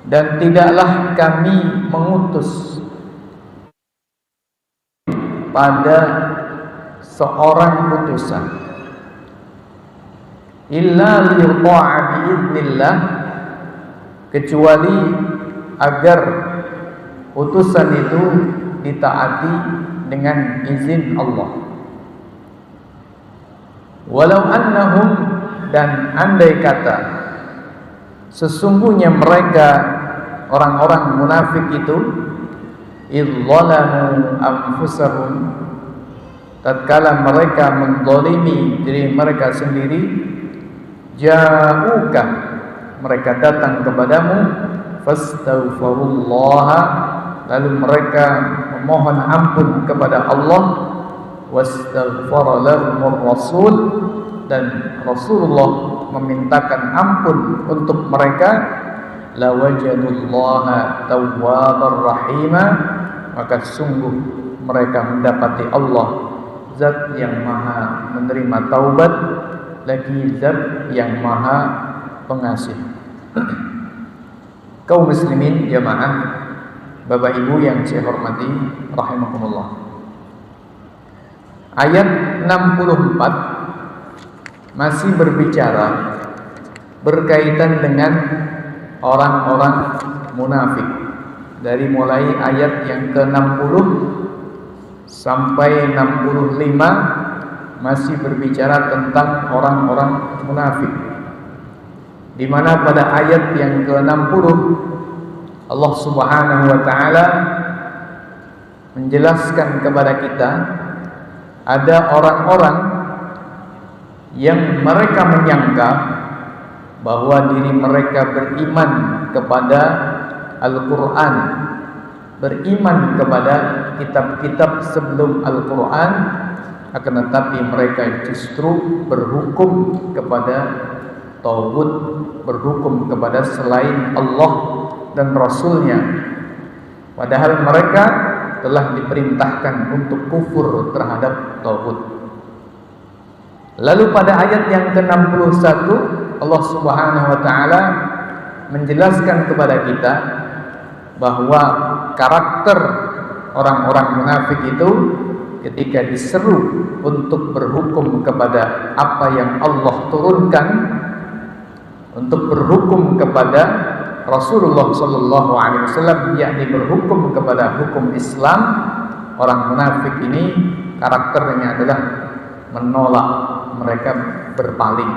dan tidaklah kami mengutus pada seorang utusan illa liyuta'a bi'iznillah, kecuali agar utusan itu ditaati dengan izin Allah. Walau annahum, dan andai kata sesungguhnya mereka orang-orang munafik itu idzalamu anfusahum, tatkala mereka menzalimi diri mereka sendiri, ja'uka, mereka datang kepadamu, fastaghfirullaha, lalu mereka memohon ampun kepada Allah, wastaghfara lahumur rasul, dan Rasulullah memintakan ampun untuk mereka, lawajadullaha tawwabar rahima, maka sungguh mereka mendapati Allah zat yang maha menerima taubat, lagi zat yang maha pengasih. Kaum muslimin jamaah, Bapak Ibu yang saya hormati rahimakumullah. Ayat 64 masih berbicara berkaitan dengan orang-orang munafik. Dari mulai ayat yang ke-60 sampai 65 masih berbicara tentang orang-orang munafik, di mana pada ayat yang ke-60 Allah Subhanahu wa taala menjelaskan kepada kita ada orang-orang yang mereka menyangka bahwa diri mereka beriman kepada Al-Quran, beriman kepada kitab-kitab sebelum Al-Quran, akan tetapi mereka justru berhukum kepada tauhid, berhukum kepada selain Allah dan Rasulnya, padahal mereka telah diperintahkan untuk kufur terhadap tauhid. Lalu pada ayat yang ke-61 Allah Subhanahu wa taala menjelaskan kepada kita bahwa karakter orang-orang munafik itu ketika diseru untuk berhukum kepada apa yang Allah turunkan, untuk berhukum kepada Rasulullah sallallahu alaihi wasallam, yakni berhukum kepada hukum Islam, orang munafik ini karakternya adalah menolak, mereka berpaling.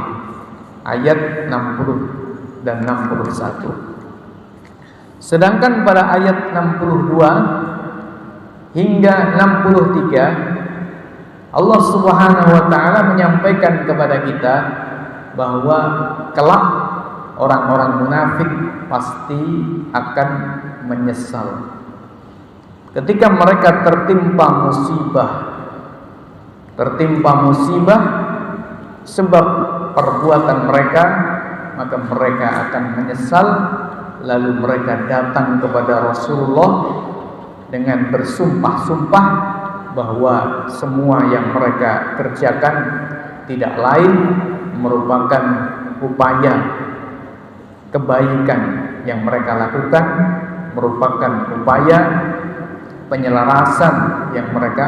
Ayat 60 dan 61. Sedangkan pada ayat 62 hingga 63 Allah Subhanahu wa taala menyampaikan kepada kita bahwa kelak orang-orang munafik pasti akan menyesal ketika mereka tertimpa musibah sebab perbuatan mereka, maka mereka akan menyesal. Lalu mereka datang kepada Rasulullah dengan bersumpah-sumpah bahwa semua yang mereka kerjakan tidak lain merupakan upaya kebaikan yang mereka lakukan, merupakan upaya penyelarasan yang mereka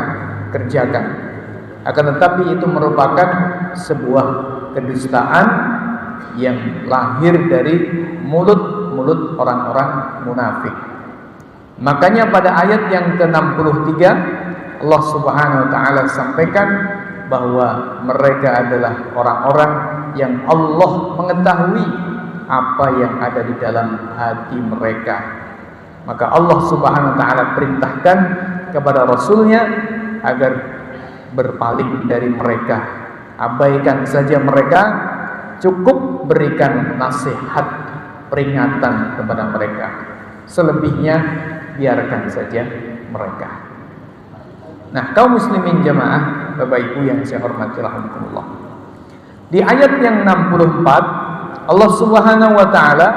kerjakan. Akan tetapi itu merupakan sebuah kedustaan yang lahir dari mulut orang-orang munafik. Makanya pada ayat yang ke-63 Allah Subhanahu wa taala sampaikan bahwa mereka adalah orang-orang yang Allah mengetahui apa yang ada di dalam hati mereka. Maka Allah Subhanahu wa taala perintahkan kepada Rasulnya agar berpaling dari mereka, abaikan saja mereka, cukup berikan nasihat, peringatan kepada mereka, selebihnya biarkan saja mereka. Nah, kaum muslimin jamaah, Bapak Ibu yang saya hormati rahimakumullah, di ayat yang 64 Allah Subhanahu wa taala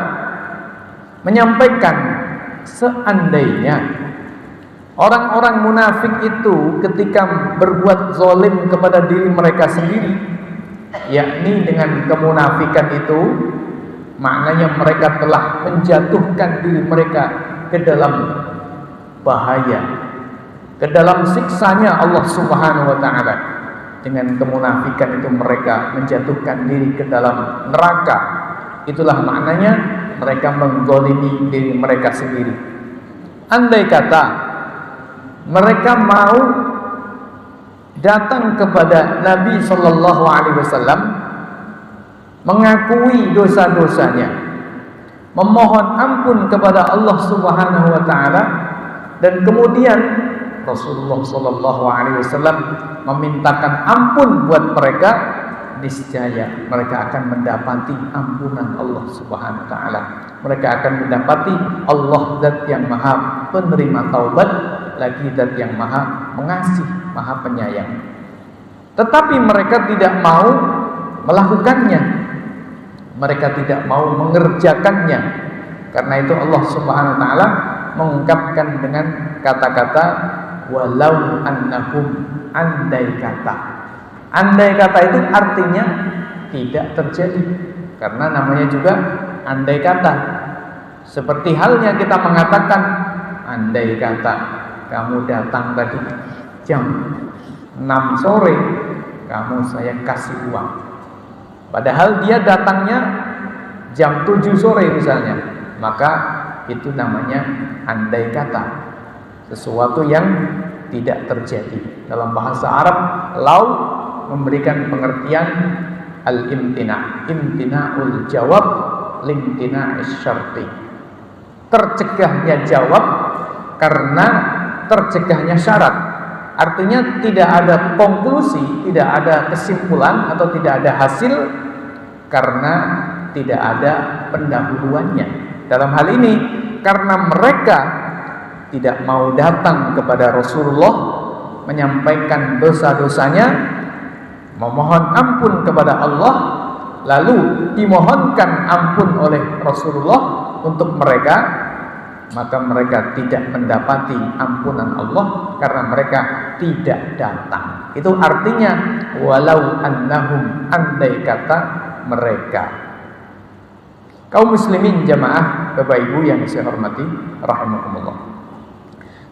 menyampaikan seandainya orang-orang munafik itu ketika berbuat zalim kepada diri mereka sendiri, yakni dengan kemunafikan itu maknanya mereka telah menjatuhkan diri mereka ke dalam bahaya, ke dalam siksanya Allah Subhanahu wa ta'ala. Dengan kemunafikan itu mereka menjatuhkan diri ke dalam neraka. Itulah maknanya mereka menggolimi diri mereka sendiri. Andai kata mereka mau datang kepada Nabi Shallallahu Alaihi Wasallam, mengakui dosa-dosanya, memohon ampun kepada Allah Subhanahu Wa Taala, dan kemudian Rasulullah Shallallahu Alaihi Wasallam memintakan ampun buat mereka, niscaya mereka akan mendapati ampunan Allah Subhanahu Wa Taala. Mereka akan mendapati Allah Zat yang Maha Penerima Taubat, lagi Zat yang Maha Mengasih, Maha Penyayang. Tetapi mereka tidak mau melakukannya, mereka tidak mau mengerjakannya. Karena itu Allah Subhanahu wa taala mengungkapkan dengan kata-kata walau annahum, andai kata. Andai kata itu artinya tidak terjadi, karena namanya juga andai kata. Seperti halnya kita mengatakan andai kata kamu datang tadi jam 6 sore, kamu saya kasih uang. Padahal dia datangnya jam 7 sore misalnya, maka itu namanya andai kata, sesuatu yang tidak terjadi. Dalam bahasa Arab, lau memberikan pengertian al-imtina, imtina'ul jawab limtina'is syarti, tercegahnya jawab karena tercegahnya syarat. Artinya tidak ada konklusi, tidak ada kesimpulan atau tidak ada hasil karena tidak ada pendahuluannya. Dalam hal ini karena mereka tidak mau datang kepada Rasulullah menyampaikan dosa-dosanya, memohon ampun kepada Allah, lalu dimohonkan ampun oleh Rasulullah untuk mereka, maka mereka tidak mendapati ampunan Allah karena mereka tidak datang. Itu artinya walau annahum, andai kata mereka. Kaum muslimin jamaah Bapak Ibu yang saya hormati rahimakumullah.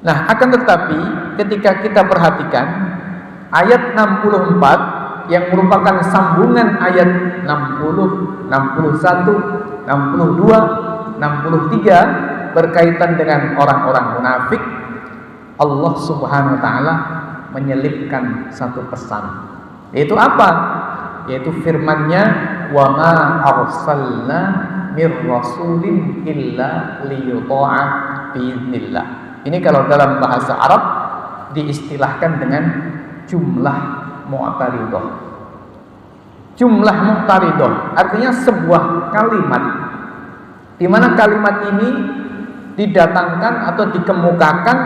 Nah, akan tetapi ketika kita perhatikan ayat 64 yang merupakan sambungan ayat 60, 61, 62, 63 berkaitan dengan orang-orang munafik, Allah Subhanahu wa taala menyelipkan satu pesan. Yaitu apa? Yaitu firman-Nya, "Wa ma arsalna mir rasulin illa liyuta'a biiznillah." Ini kalau dalam bahasa Arab diistilahkan dengan jumlah mu'taridah. Jumlah mu'taridah artinya sebuah kalimat di mana kalimat ini didatangkan atau dikemukakan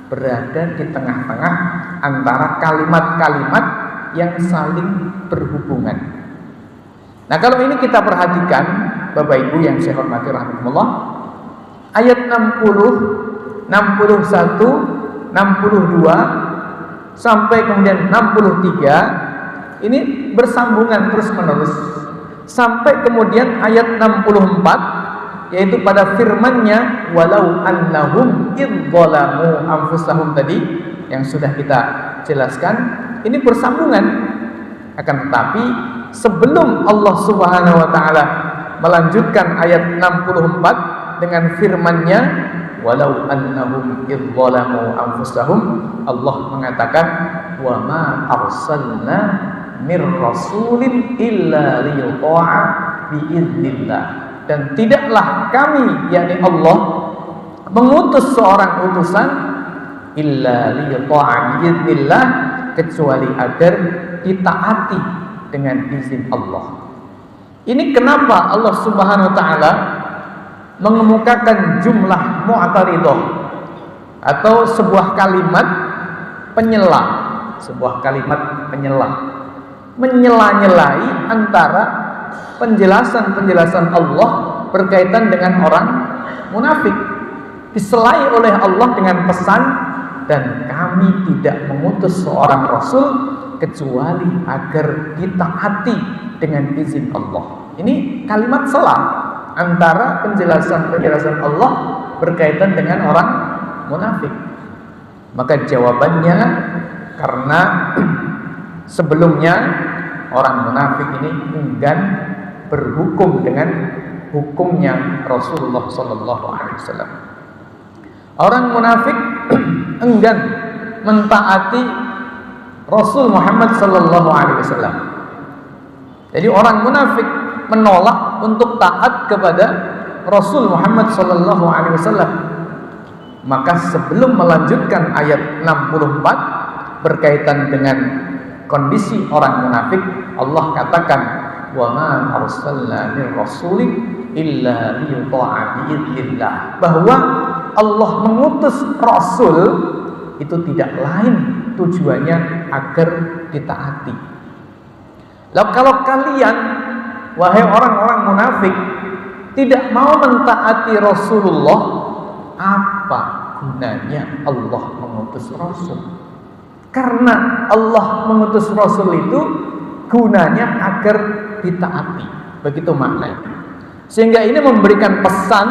berada di tengah-tengah antara kalimat-kalimat yang saling berhubungan. Nah, kalau ini kita perhatikan Bapak Ibu yang saya hormati rahimakumullah, ayat 60, 61, 62 sampai kemudian 63 ini bersambungan terus-menerus sampai kemudian ayat 64, yaitu pada firman-Nya walau annahum idzalamu anfusahum tadi yang sudah kita jelaskan. Ini bersambungan. Akan tetapi sebelum Allah Subhanahu wa taala melanjutkan ayat 64 dengan firman-Nya walau annahum idzalamu anfusahum, Allah mengatakan wa ma arsalna mir rasulin illa liyuta'a biiznillah, dan tidaklah kami yakni Allah mengutus seorang utusan illa liyuta'a biiznillah, kecuali agar ditaati dengan izin Allah. Ini kenapa Allah Subhanahu wa taala mengemukakan jumlah mu'taridah atau sebuah kalimat penyela, sebuah kalimat penyela, menyela-nyelai antara penjelasan-penjelasan Allah berkaitan dengan orang munafik. Diselai oleh Allah dengan pesan, dan kami tidak mengutus seorang rasul kecuali agar ditaati dengan izin Allah. Ini kalimat selah antara penjelasan Allah berkaitan dengan orang munafik. Maka jawabannya, karena sebelumnya orang munafik ini enggan berhukum dengan hukumnya Rasulullah SAW. Orang munafik enggan mentaati Rasul Muhammad SAW. Jadi orang munafik menolak untuk taat kepada Rasul Muhammad SAW. Maka sebelum melanjutkan ayat 64 berkaitan dengan kondisi orang munafik, Allah katakan, wa ma arsalna min rasulin illa liyuta'a bi'idznillah, bahwa Allah mengutus rasul itu tidak lain tujuannya agar ditaati. Lalu kalau kalian, wahai orang-orang munafik, tidak mau mentaati Rasulullah, apa gunanya Allah mengutus rasul? Karena Allah mengutus rasul itu gunanya agar ditaati. Begitu maknanya. Sehingga ini memberikan pesan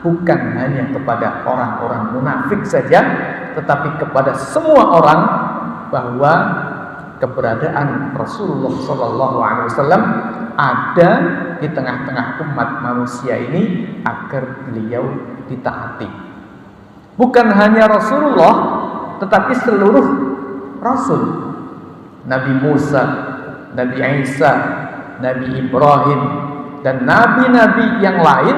bukan hanya kepada orang-orang munafik saja, tetapi kepada semua orang, bahwa keberadaan Rasulullah SAW ada di tengah-tengah umat manusia ini agar beliau ditaati. Bukan hanya Rasulullah, tetapi seluruh Rasul. Nabi Musa, Nabi Isa, Nabi Ibrahim, dan nabi-nabi yang lain,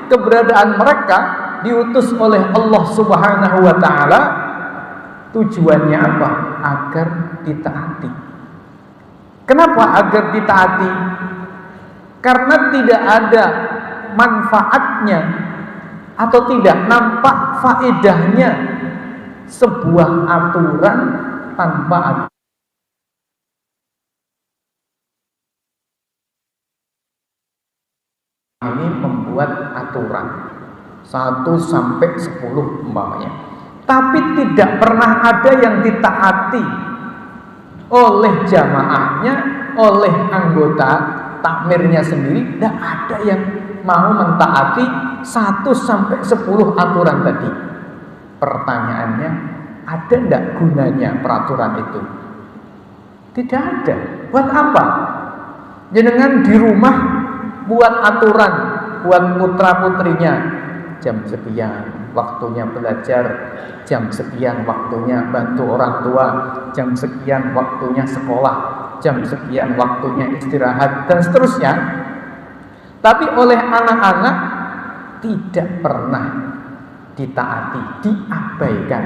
keberadaan mereka diutus oleh Allah Subhanahu wa Ta'ala. Tujuannya apa? Agar ditaati. Kenapa agar ditaati? Karena tidak ada manfaatnya atau tidak nampak faedahnya sebuah aturan tanpa aturan. Ini membuat aturan 1 sampai 10 umpamanya, tapi tidak pernah ada yang ditaati oleh jamaahnya, oleh anggota takmirnya sendiri. Tidak ada yang mau mentaati 1 sampai 10 aturan tadi. Pertanyaannya, ada tidak gunanya peraturan itu? Tidak ada. Buat apa? Jenengan di rumah buat aturan buat putra-putrinya, jam sekian waktunya belajar, jam sekian waktunya bantu orang tua, jam sekian waktunya sekolah, jam sekian waktunya istirahat, dan seterusnya. Tapi oleh anak-anak tidak pernah ditaati, diabaikan.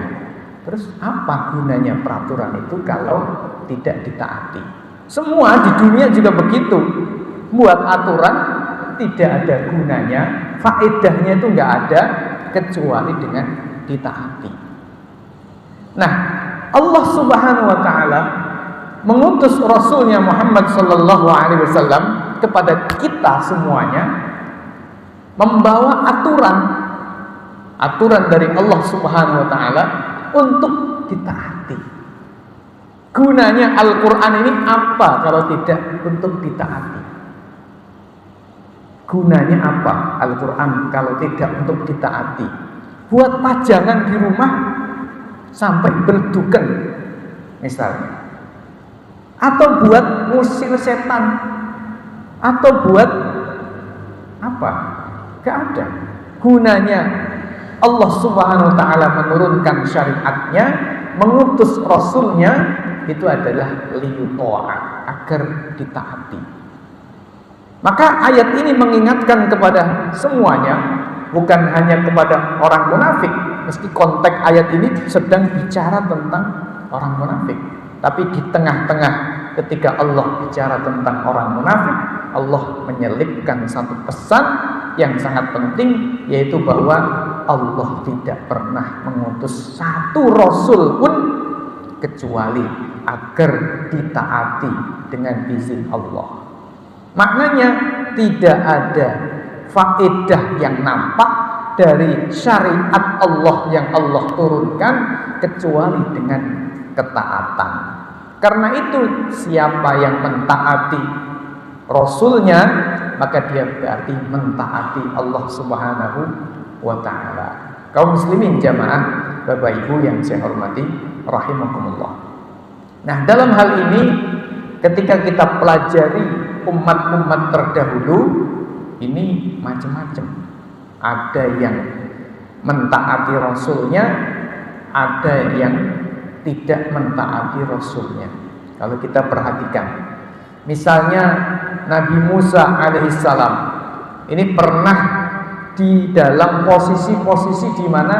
Terus apa gunanya peraturan itu kalau tidak ditaati? Semua di dunia juga begitu. Buat aturan tidak ada gunanya, faedahnya itu nggak ada kecuali dengan ditaati. Nah, Allah Subhanahu wa Ta'ala mengutus Rasulnya Muhammad Sallallahu Alaihi Wasallam kepada kita semuanya, membawa aturan dari Allah Subhanahu wa Ta'ala untuk ditaati. Gunanya Al-Quran ini apa kalau tidak untuk ditaati? Gunanya apa Al-Quran kalau tidak untuk ditaati? Buat pajangan di rumah sampai berduken misalnya, atau buat ngusir setan, atau buat apa? Gak ada. Gunanya Allah Subhanahu wa Ta'ala menurunkan syariatnya, mengutus Rasulnya, itu adalah liyuto'a, agar ditaati. Maka ayat ini mengingatkan kepada semuanya, bukan hanya kepada orang munafik, meski konteks ayat ini sedang bicara tentang orang munafik. Tapi di tengah-tengah ketika Allah bicara tentang orang munafik, Allah menyelipkan satu pesan yang sangat penting, yaitu bahwa Allah tidak pernah mengutus satu Rasul pun kecuali agar ditaati dengan izin Allah. Maknanya tidak ada faedah yang nampak dari syariat Allah yang Allah turunkan kecuali dengan ketaatan. Karena itu siapa yang mentaati Rasulnya, maka dia berarti mentaati Allah Subhanahu wa taala. Kaum muslimin jamaah, Bapak Ibu yang saya hormati rahimakumullah. Nah, dalam hal ini ketika kita pelajari umat-umat terdahulu, ini macam-macam. Ada yang mentaati Rasulnya, ada yang tidak mentaati Rasulnya. Kalau kita perhatikan, misalnya Nabi Musa alaihissalam, ini pernah di dalam posisi-posisi di mana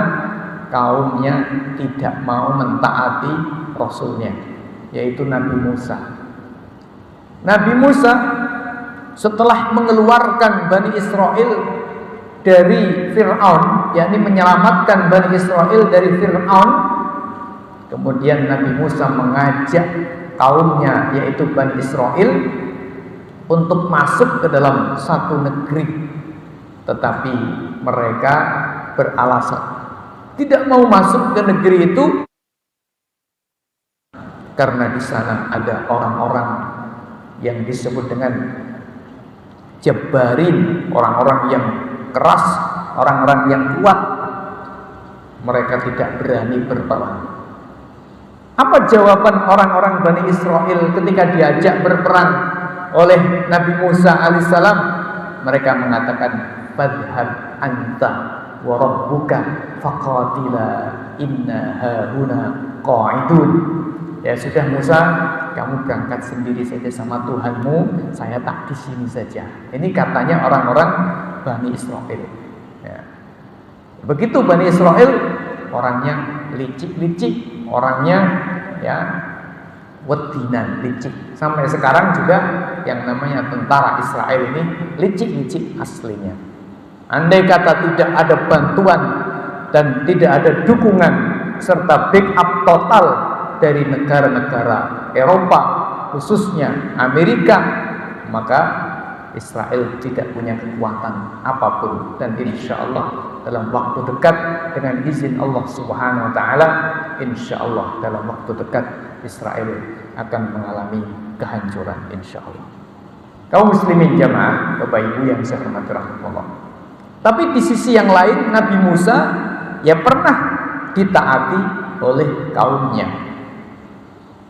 kaumnya tidak mau mentaati Rasulnya, yaitu Nabi Musa. Nabi Musa setelah mengeluarkan Bani Israel dari Fir'aun, yakni menyelamatkan Bani Israel dari Fir'aun, kemudian Nabi Musa mengajak kaumnya, yaitu Bani Israel, untuk masuk ke dalam satu negeri. Tetapi mereka beralasan tidak mau masuk ke negeri itu karena di sana ada orang-orang yang disebut dengan Jabbarin, orang-orang yang keras, orang-orang yang kuat. Mereka tidak berani berperang. Apa jawaban orang-orang Bani Israel ketika diajak berperang oleh Nabi Musa alaihissalam? Mereka mengatakan, fadhhab anta wa rabbuka faqatila inna hahuna qa'idun. Ya sudah Musa, kamu berangkat sendiri saja sama Tuhanmu, saya tak di sini saja. Ini katanya orang-orang Bani Israel. Ya. Begitu Bani Israel, orangnya licik-licik, orangnya ya wedinan, licik. Sampai sekarang juga yang namanya tentara Israel ini licik-licik aslinya. Andai kata tidak ada bantuan dan tidak ada dukungan serta backup total dari negara-negara Eropa, khususnya Amerika, maka Israel tidak punya kekuatan apapun. Dan insya Allah dalam waktu dekat, dengan izin Allah Subhanahu wa taala, insya Allah dalam waktu dekat Israel akan mengalami kehancuran insya Allah. Kaum muslimin jamaah, Bapak Ibu yang saya hormati rahimakumullah. Tapi di sisi yang lain, Nabi Musa ya pernah ditaati oleh kaumnya.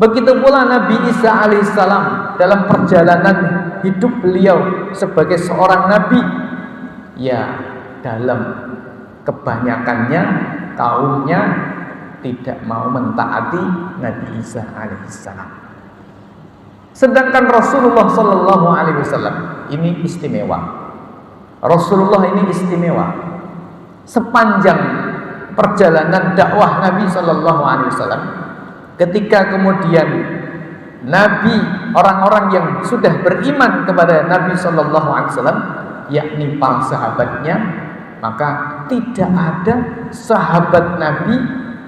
Begitu pula Nabi Isa alaihissalam dalam perjalanan hidup beliau sebagai seorang nabi, ya dalam kebanyakannya kaumnya tidak mau mentaati Nabi Isa alaihissalam. Sedangkan Rasulullah sallallahu alaihi wasallam ini istimewa. Rasulullah ini istimewa. Sepanjang perjalanan dakwah Nabi sallallahu alaihi wasallam, ketika kemudian Nabi, orang-orang yang sudah beriman kepada Nabi sallallahu alaihi wasallam, yakni para sahabatnya, maka tidak ada sahabat Nabi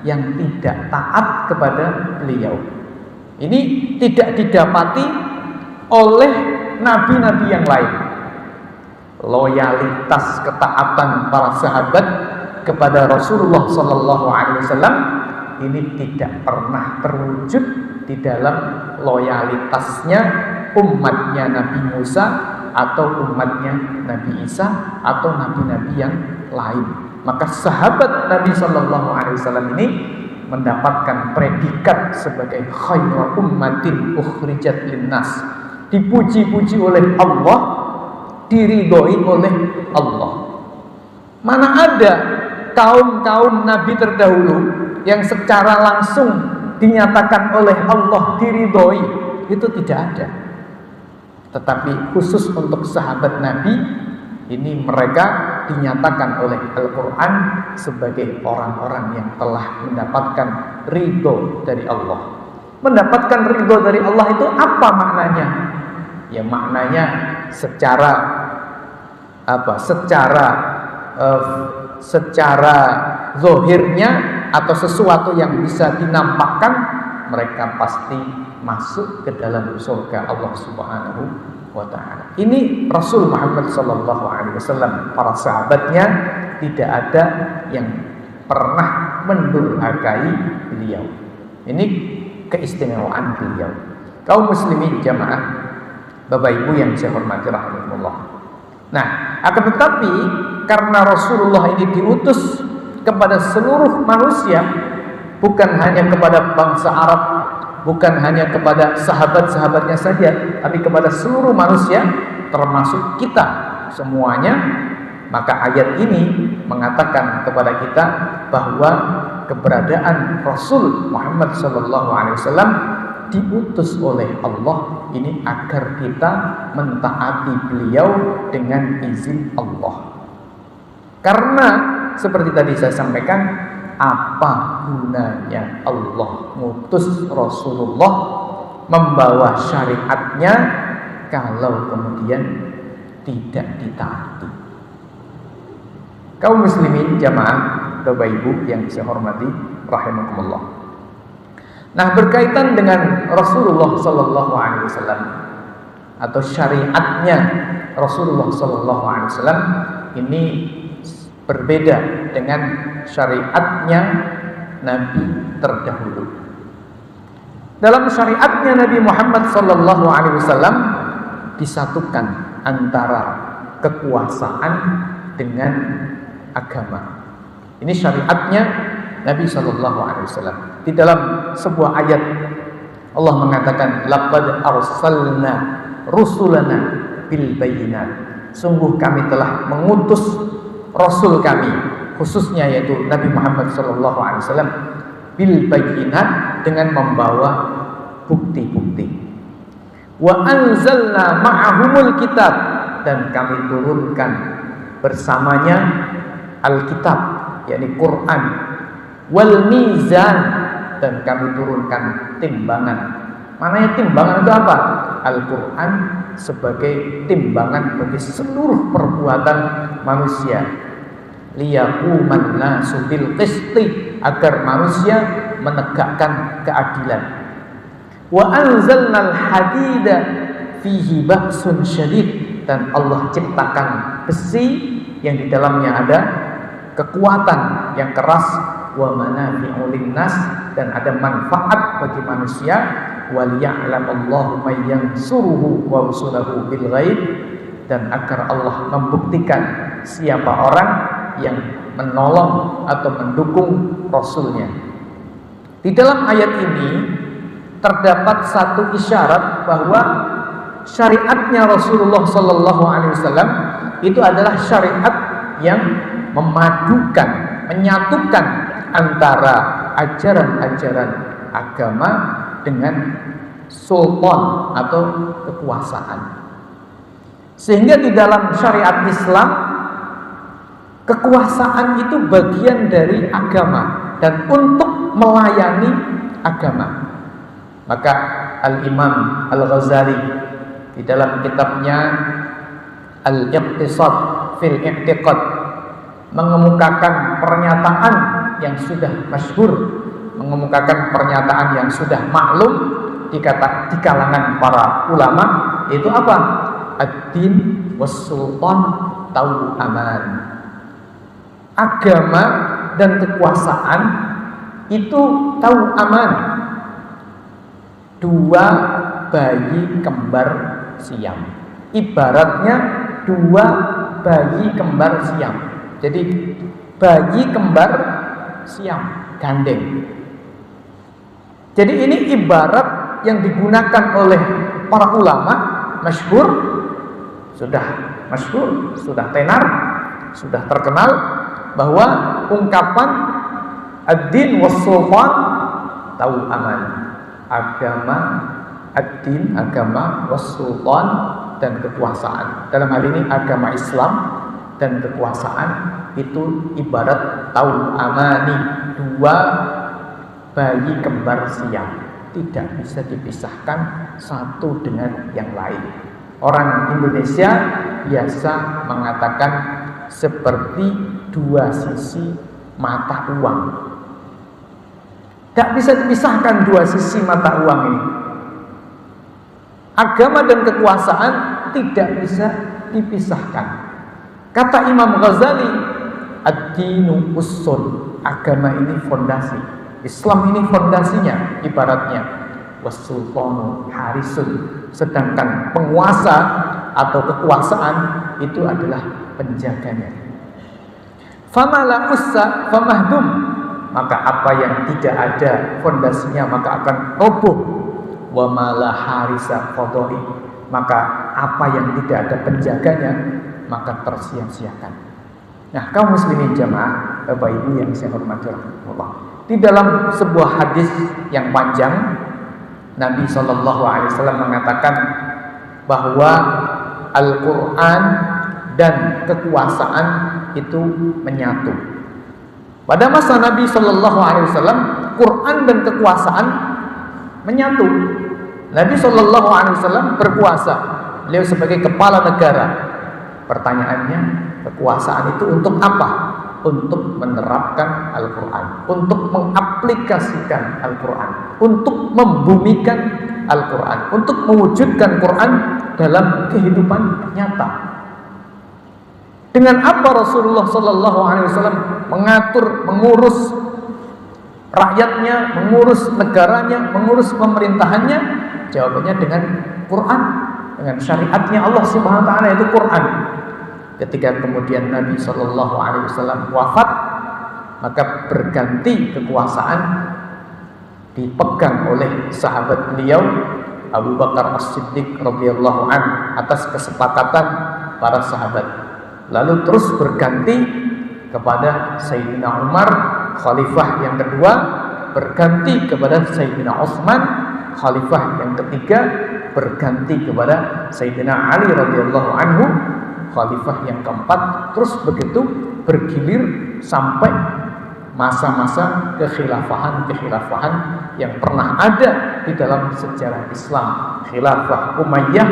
yang tidak taat kepada beliau. Ini tidak didapati oleh nabi-nabi yang lain. Loyalitas ketaatan para sahabat kepada Rasulullah sallallahu alaihi wasallam ini tidak pernah terwujud di dalam loyalitasnya umatnya Nabi Musa atau umatnya Nabi Isa atau nabi-nabi yang lain. Maka sahabat Nabi sallallahu alaihi wasallam ini mendapatkan predikat sebagai khairu ummatin ukhrijat linnas, dipuji-puji oleh Allah, diridhoi oleh Allah. Mana ada kaum-kaum nabi terdahulu yang secara langsung dinyatakan oleh Allah diridhoi? Itu tidak ada. Tetapi khusus untuk sahabat Nabi, ini mereka dinyatakan oleh Al-Quran sebagai orang-orang yang telah mendapatkan ridho dari Allah. Mendapatkan ridho dari Allah itu apa maknanya? Ya maknanya secara apa? Secara zohirnya atau sesuatu yang bisa dinampakkan, mereka pasti masuk ke dalam surga Allah Subhanahu wa ta'ala. Ini Rasul Muhammad sallallahu alaihi wasallam, para sahabatnya tidak ada yang pernah mendurhakai beliau. Ini keistimewaan beliau. Kaum muslimin jamaah, Bapak Ibu yang saya hormati rahimakumullah. Nah, akan tetapi karena Rasulullah ini diutus kepada seluruh manusia, bukan hanya kepada bangsa Arab, bukan hanya kepada sahabat-sahabatnya saja, tapi kepada seluruh manusia, termasuk kita semuanya. Maka ayat ini mengatakan kepada kita bahwa keberadaan Rasul Muhammad SAW diutus oleh Allah ini agar kita mentaati beliau dengan izin Allah. Karena seperti tadi saya sampaikan, apa gunanya Allah ngutus Rasulullah membawa syariatnya kalau kemudian tidak ditaati? Kaum muslimin jamaah Bapak Ibu yang saya hormati rahimakumullah. Nah, berkaitan dengan Rasulullah sallallahu alaihi wasallam atau syariatnya Rasulullah sallallahu alaihi wasallam ini berbeda dengan syariatnya Nabi terdahulu. Dalam syariatnya Nabi Muhammad sallallahu alaihi wasallam disatukan antara kekuasaan dengan agama. Ini syariatnya Nabi sallallahu alaihi wasallam. Di dalam sebuah ayat Allah mengatakan, laqad arsalna rusulana bil bayyinat. Sungguh kami telah mengutus rasul kami, khususnya yaitu Nabi Muhammad sallallahu alaihi wasallam, bil bayyinat, dengan membawa bukti-bukti. Wa anzalna ma'ahumul kitab, dan kami turunkan bersamanya Alkitab, yakni Quran, wal mizan, dan kami turunkan timbangan. Mananya timbangan itu apa? Al-Quran sebagai timbangan bagi seluruh perbuatan manusia. Liyaquman nasu bil qisti, agar manusia menegakkan keadilan. Wa anzalnal hadida fihi ba'sun syadid, dan Allah ciptakan besi yang di dalamnya ada kekuatan yang keras, wa manafi'u linnas, dan ada manfaat bagi manusia, wal ya'lamallahu may yansuruhu wa rusulahu bil ghaib, dan agar Allah membuktikan siapa orang yang menolong atau mendukung rasulnya. Di dalam ayat ini terdapat satu isyarat bahwa syariatnya Rasulullah sallallahu alaihi wasallam itu adalah syariat yang memadukan, menyatukan antara ajaran-ajaran agama dengan sultan atau kekuasaan. Sehingga di dalam syariat Islam, kekuasaan itu bagian dari agama dan untuk melayani agama. Maka Al-Imam Al-Ghazali di dalam kitabnya Al-Iqtisad fil I'tiqad mengemukakan pernyataan yang sudah masyhur, mengemukakan pernyataan yang sudah maklum di kalangan para ulama, yaitu apa? Ad-din was-sultan tahu aman. Agama dan kekuasaan itu tahu aman. Dua bayi kembar siam. Ibaratnya dua bayi kembar siam. Jadi bayi kembar siam gandeng. Jadi ini ibarat yang digunakan oleh para ulama masyhur, sudah tenar, sudah terkenal, bahwa ungkapan ad-din was-sultan tahu aman. Agama, ad-din, agama, was-sultan, dan kekuasaan. Dalam hal ini agama Islam dan kekuasaan itu ibarat tahu amani, dua bayi kembar siam, tidak bisa dipisahkan satu dengan yang lain. Orang Indonesia biasa mengatakan seperti dua sisi mata uang. Tidak bisa dipisahkan dua sisi mata uang ini. Agama dan kekuasaan tidak bisa dipisahkan. Kata Imam Ghazali, ad-dinu ussun, agama ini fondasi, Islam ini fondasinya, ibaratnya was-sultanu harisun, sedangkan penguasa atau kekuasaan itu adalah penjaganya. Fama la ussa famahdum, maka apa yang tidak ada fondasinya maka akan roboh. Wa ma la harisa fadai, maka apa yang tidak ada penjaganya maka tersia-siakan. Nah, kaum muslimin jamaah, Bapak Ibu yang saya hormati rahimakumullah, di dalam sebuah hadis yang panjang Nabi SAW mengatakan bahwa Al-Quran dan kekuasaan itu menyatu. Pada masa Nabi SAW, Quran dan kekuasaan menyatu. Nabi SAW berkuasa, beliau sebagai kepala negara. Pertanyaannya, kekuasaan itu untuk apa? Untuk menerapkan Al-Quran, untuk mengaplikasikan Al-Quran, untuk membumikan Al-Quran, untuk mewujudkan Quran dalam kehidupan nyata. Dengan apa Rasulullah SAW mengatur, mengurus rakyatnya, mengurus negaranya, mengurus pemerintahannya? Jawabannya dengan Quran, dengan syariatnya Allah Subhanahu Wa Taala, yaitu Quran. Ketika kemudian Nabi SAW wafat, maka berganti kekuasaan dipegang oleh sahabat beliau Abu Bakar As-Siddiq radhiyallahu an atas kesepakatan para sahabat. Lalu terus berganti kepada Sayyidina Umar, khalifah yang kedua, berganti kepada Sayyidina Utsman, khalifah yang ketiga, berganti kepada Sayyidina Ali radhiyallahu anhu, khalifah yang keempat, terus begitu bergilir sampai masa-masa kekhilafahan yang pernah ada di dalam sejarah Islam, khilafah Umayyah,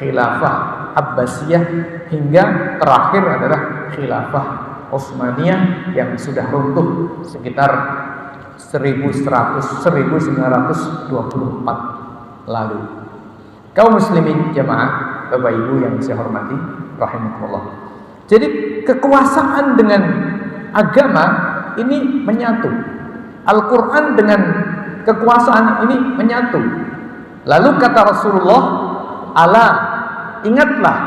khilafah Abbasiyah, hingga terakhir adalah khilafah Utsmaniyah yang sudah runtuh sekitar 1924 lalu. Kaum muslimin jamaah, Bapak Ibu yang saya hormati rahimahullah. Jadi kekuasaan dengan agama ini menyatu. Al-Quran dengan kekuasaan ini menyatu. Lalu kata Rasulullah, ala, ingatlah,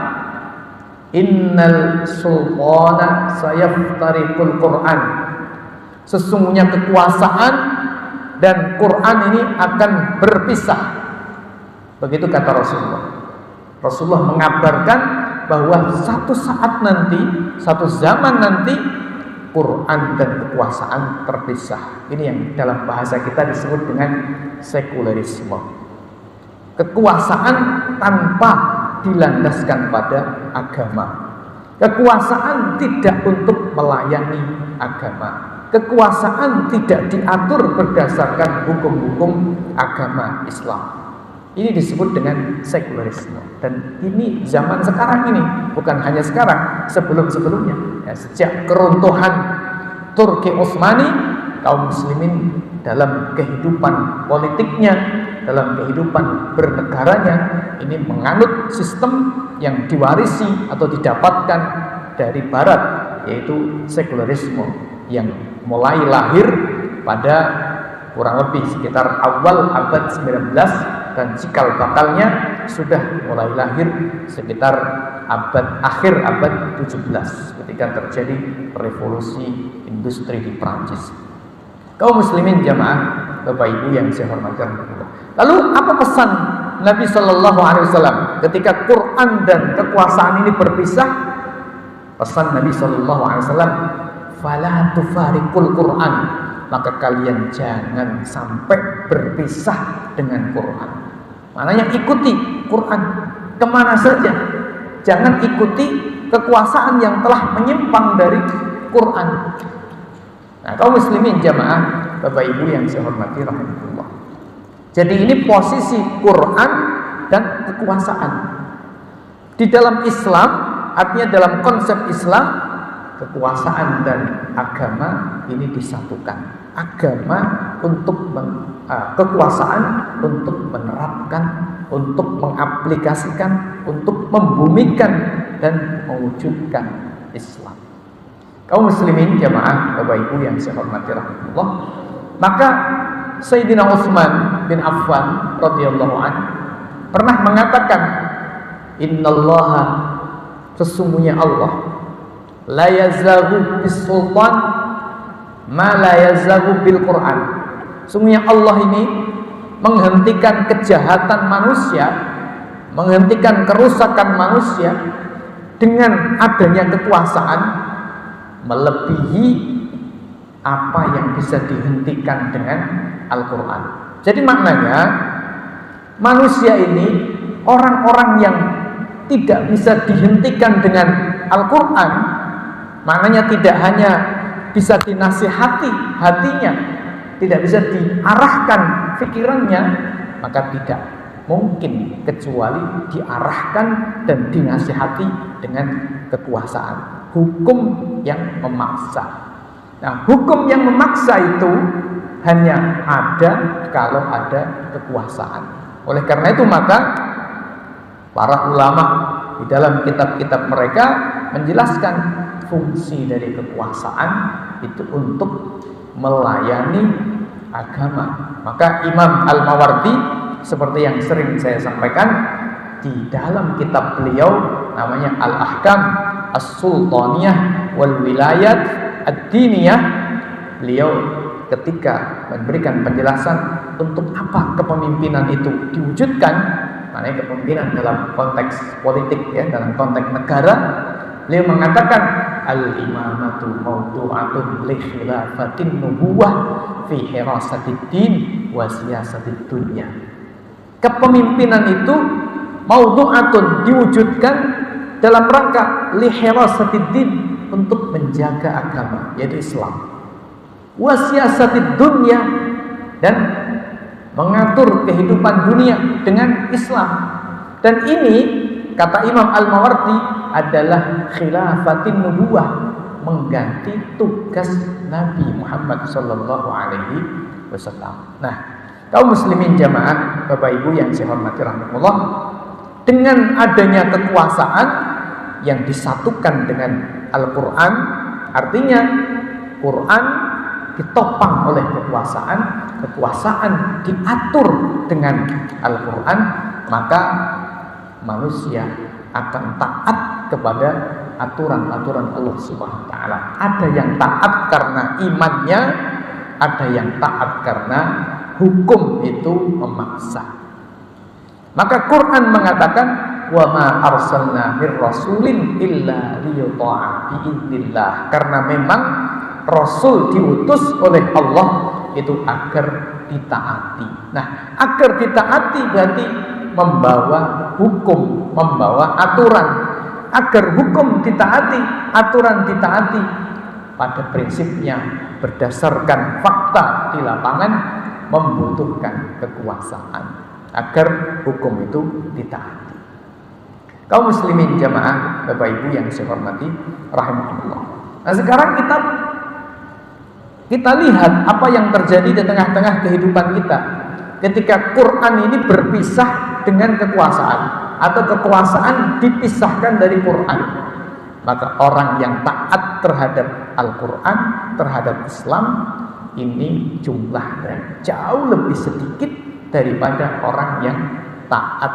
innal sultana sayaftariqul Quran, sesungguhnya kekuasaan dan Quran ini akan berpisah. Begitu kata Rasulullah. Rasulullah mengabarkan bahwa satu saat nanti, satu zaman nanti, Quran dan kekuasaan terpisah. Ini yang dalam bahasa kita disebut dengan sekularisme. Kekuasaan tanpa dilandaskan pada agama. Kekuasaan tidak untuk melayani agama. Kekuasaan tidak diatur berdasarkan hukum-hukum agama Islam. Ini disebut dengan sekularisme. Dan ini zaman sekarang ini, bukan hanya sekarang, sebelum-sebelumnya. Ya, sejak keruntuhan Turki Utsmani, kaum muslimin dalam kehidupan politiknya, dalam kehidupan bernegaranya, ini menganut sistem yang diwarisi atau didapatkan dari barat, yaitu sekularisme yang mulai lahir pada kurang lebih sekitar awal abad 19 dan cikal bakalnya sudah mulai lahir sekitar akhir abad 17 ketika terjadi revolusi industri di Prancis. Kaum muslimin jamaah, Bapak Ibu yang saya hormati. Lalu apa pesan Nabi Shallallahu Alaihi Wasallam ketika Quran dan kekuasaan ini berpisah? Pesan Nabi Shallallahu Alaihi Wasallam, fala tufariqul Quran, maka kalian jangan sampai berpisah dengan Quran. Maknanya ikuti Quran kemana saja, jangan ikuti kekuasaan yang telah menyimpang dari Quran. Nah, kaum muslimin jamaah, Bapak Ibu yang saya hormati rahimahullah. Jadi ini posisi Quran dan kekuasaan. Di dalam Islam, artinya dalam konsep Islam, kekuasaan dan agama ini disatukan. Agama untuk kekuasaan untuk menerapkan, untuk mengaplikasikan, untuk membumikan dan mewujudkan Islam. Kaum muslimin jamaah, Bapak Ibu yang saya hormati rahmatullah, maka Sayyidina Utsman bin Affan radhiyallahu anhu pernah mengatakan Innallaha, sesungguhnya Allah, la yazaghu bis sultan ma la yazaghu bil Quran. Sesungguhnya Allah ini menghentikan kejahatan manusia, menghentikan kerusakan manusia dengan adanya kekuasaan melebihi apa yang bisa dihentikan dengan Al-Quran. Jadi maknanya manusia ini, orang-orang yang tidak bisa dihentikan dengan Al-Quran, maknanya tidak hanya bisa dinasihati hatinya, tidak bisa diarahkan pikirannya, maka tidak mungkin kecuali diarahkan dan dinasihati dengan kekuasaan, hukum yang memaksa. Nah, hukum yang memaksa itu hanya ada kalau ada kekuasaan. Oleh karena itu maka para ulama di dalam kitab-kitab mereka menjelaskan fungsi dari kekuasaan itu untuk melayani agama. Maka Imam Al-Mawardi, seperti yang sering saya sampaikan, di dalam kitab beliau namanya Al-Ahkam As-Sultaniyah wal Wilayat Ad-Diniyah, beliau ketika memberikan penjelasan untuk apa kepemimpinan itu diwujudkan, maknanya kepemimpinan dalam konteks politik, ya, dalam konteks negara, beliau mengatakan al-imamatu mawdu'atun li khilafatin nubuwah fi hirasatid din wa siyasatid dunya. Kepemimpinan itu mawdu'atun, diwujudkan dalam rangka li hirasatid din, untuk menjaga agama, yaitu Islam, wa siyasatid dunya, dan mengatur kehidupan dunia dengan Islam. Dan ini kata Imam Al-Mawardi adalah khilafatin nubuwah, mengganti tugas Nabi Muhammad sallallahu alaihi wasallam. Nah, kaum muslimin jamaah, Bapak Ibu yang saya hormati rahimakumullah, dengan adanya kekuasaan yang disatukan dengan Al-Quran, artinya Quran ditopang oleh kekuasaan, kekuasaan diatur dengan Al-Quran, maka manusia akan taat kepada aturan-aturan Allah Subhanahu wa taala. Ada yang taat karena imannya, ada yang taat karena hukum itu memaksa. Maka Quran mengatakan, wa ma arsalna mir rasulin illa liyuta'a bi'idznillah, karena memang Rasul diutus oleh Allah itu agar ditaati. Nah, agar ditaati berarti membawa hukum, membawa aturan. Agar hukum ditaati, aturan ditaati, pada prinsipnya berdasarkan fakta di lapangan membutuhkan kekuasaan agar hukum itu ditaati. Kaum muslimin jamaah, Bapak Ibu yang saya hormati rahimahullah. Nah, sekarang kita lihat apa yang terjadi di tengah-tengah kehidupan kita ketika Quran ini berpisah dengan kekuasaan, atau kekuasaan dipisahkan dari Quran. Maka orang yang taat terhadap Al-Quran, terhadap Islam, ini jumlahnya jauh lebih sedikit daripada orang yang taat,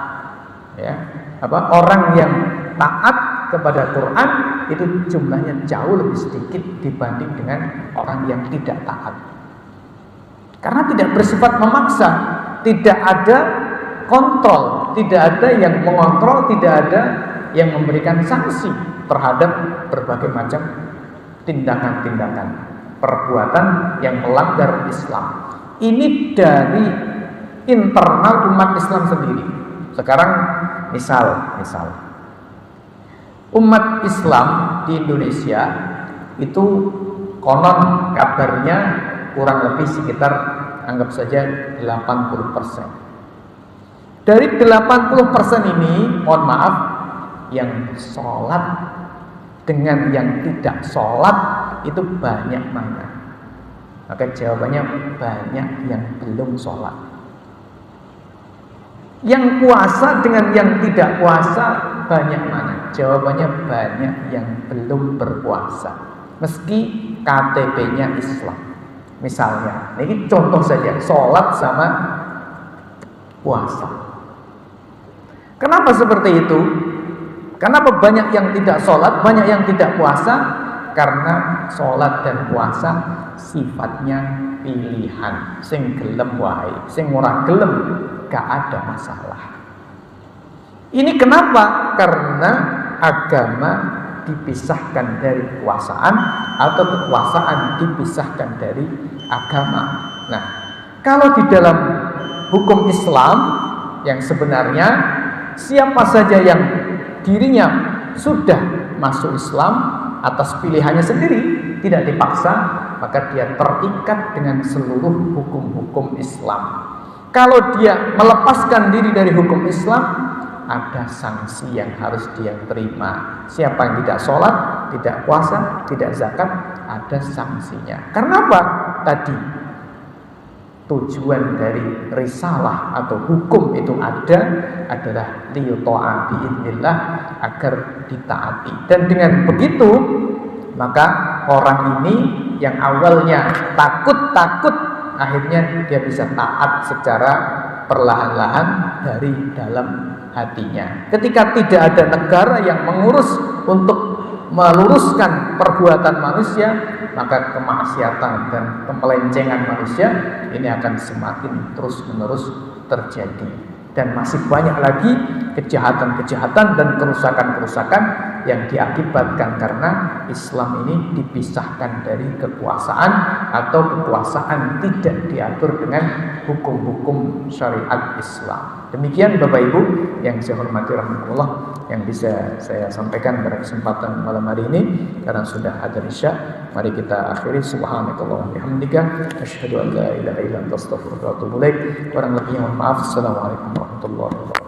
ya. Orang yang taat kepada Quran itu jumlahnya jauh lebih sedikit dibanding dengan orang yang tidak taat. Karena tidak bersifat memaksa, tidak ada kontrol, tidak ada yang mengontrol, tidak ada yang memberikan sanksi terhadap berbagai macam tindakan-tindakan perbuatan yang melanggar Islam. Ini dari internal umat Islam sendiri. Sekarang misal umat Islam di Indonesia itu konon kabarnya kurang lebih sekitar, anggap saja 80%. Dari 80% ini, mohon maaf, yang sholat dengan yang tidak sholat itu banyak mana? Maka jawabannya banyak yang belum sholat. Yang puasa dengan yang tidak puasa banyak mana? Jawabannya banyak yang belum berpuasa, meski KTP-nya Islam. Misalnya, ini contoh saja, sholat sama puasa. Kenapa seperti itu? Kenapa banyak yang tidak sholat, banyak yang tidak puasa? Karena sholat dan puasa sifatnya pilihan. Sing gelem wae, sing ora gelem gak ada masalah. Ini kenapa? Karena agama dipisahkan dari kekuasaan atau kekuasaan dipisahkan dari agama. Nah, kalau di dalam hukum Islam yang sebenarnya siapa saja yang dirinya sudah masuk Islam atas pilihannya sendiri, tidak dipaksa, maka dia terikat dengan seluruh hukum-hukum Islam. Kalau dia melepaskan diri dari hukum Islam, ada sanksi yang harus dia terima. Siapa yang tidak sholat, tidak puasa, tidak zakat, ada sanksinya. Karena apa? Tadi tujuan dari risalah atau hukum itu adalah liyuta'a biidznillah, agar ditaati. Dan dengan begitu maka orang ini yang awalnya takut akhirnya dia bisa taat secara perlahan-lahan dari dalam hatinya. Ketika tidak ada negara yang mengurus untuk meluruskan perbuatan manusia, maka kemaksiatan dan kemelencengan manusia ini akan semakin terus-menerus terjadi. Dan masih banyak lagi kejahatan-kejahatan dan kerusakan-kerusakan yang diakibatkan karena Islam ini dipisahkan dari kekuasaan atau kekuasaan tidak diatur dengan hukum-hukum syariat Islam. Demikian Bapak Ibu yang saya hormati rahmatullah yang bisa saya sampaikan pada kesempatan malam hari ini. Karena sudah adzan Isya, mari kita akhiri. Subhanakallah wa bihamdika asyhadu an la ilaha illa anta astaghfiruka wa atubu ilaik. Kurang lebihnya mohon maaf. Assalamualaikum warahmatullahi wabarakatuh.